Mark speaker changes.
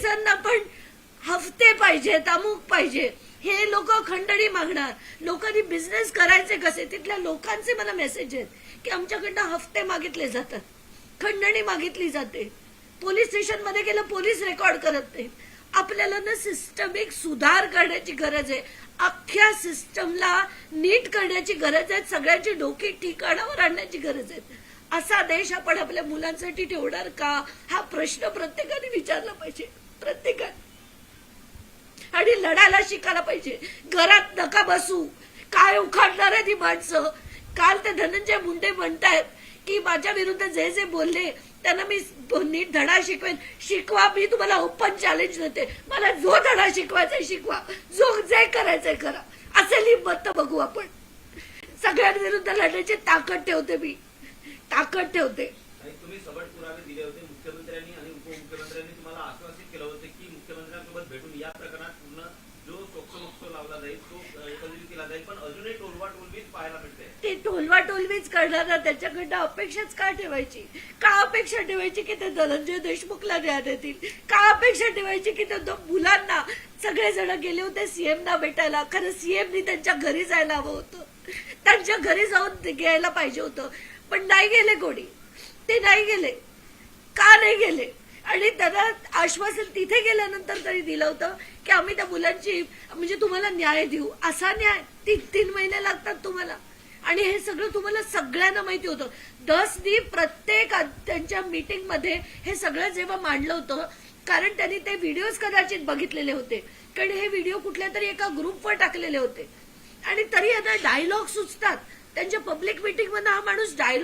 Speaker 1: पोलिसांना पण हफ्ते पाहिजेत, अमुक पाहिजे, हे लोक खंडणी मागणार. लोकांनी बिझनेस करायचे कसे? तिथल्या लोकांचे मला मेसेज आहेत की आमच्याकडनं हफ्ते मागितले जातात, खंडणी मागितली जाते. पोलीस स्टेशन मध्ये गेलं, पोलीस रेकॉर्ड करत नाही. आपल्याला ना सिस्टमिक सुधार करण्याची गरज आहे. अख्ख्या सिस्टमला नीट करण्याची गरज आहे. सगळ्यांची डोकी ठिकाणावर आणण्याची गरज आहे. असा देश आपण आपल्या मुलांसाठी ठेवणार का? हा प्रश्न प्रत्येकाने विचारला पाहिजे, प्रत्येकाने. आणि लढायला शिकायला पाहिजे. घरात नका बसू. काय उखाडणार आहे ती माणसं? काल ते धनंजय मुंडे म्हणतायत की माझ्या विरुद्ध जे जे बोलले त्यांना मी नीट धडा शिकवेन. शिकवा, मी तुम्हाला ओपन चॅलेंज देते. मला जो धडा शिकवायचा शिकवा, जो जे करायचंय करा. असेल हिंमत तर बघू आपण. सगळ्यांविरुद्ध लढण्याची ताकद ठेवते, मी ताकद ठेवते.
Speaker 2: तुम्ही सबळ पुरावे दिले होते. मुख्यमंत्र्यांनी आणि उपमुख्यमंत्र्यांनी तुम्हाला आश्वासित केलं होतं की मुख्यमंत्र्यांसोबत भेटून या प्रकरणात पूर्ण जो सोक्सो लावला जाईल तो एकत्रित केला जाईल, पण अजूनही टोलवाटोलवीच पाहायला मिळते.
Speaker 1: ते टोलवाटोलवीच करणार, त्याच्याकडनं अपेक्षाच का ठेवायची? का अपेक्षा ठेवायची की ते धनंजय देशमुखला न्याय देतील? का अपेक्षा ठेवायची की त्या मुलांना, सगळेजण गेले होते सीएमना भेटायला, खरं सीएमनी त्यांच्या घरी जायला हवं होतं, त्यांच्या घरी जाऊन घ्यायला पाहिजे होतं, पण नाही गेले कोणी. ते नाही गेले. का नाही गेले? आणि त्यांना आश्वासन तिथे गेल्यानंतर तरी दिलं होतं की आम्ही त्या मुलांची, म्हणजे तुम्हाला न्याय देऊ. असा न्याय 3 महिने लागतात तुम्हाला. आणि हे सगळं तुम्हाला सगळ्यांना माहिती होतं. दसनी प्रत्येक त्यांच्या मीटिंग मध्ये हे सगळं जेव्हा मांडलं होतं, कारण त्यांनी ते व्हिडिओज कदाचित बघितलेले होते, कारण हे व्हिडिओ कुठल्या तरी एका ग्रुपवर टाकलेले होते. आणि तरी आता डायलॉग सुचतात त्यांच्या पब्लिक मीटिंग मध्ये. हा माणूस डायलॉग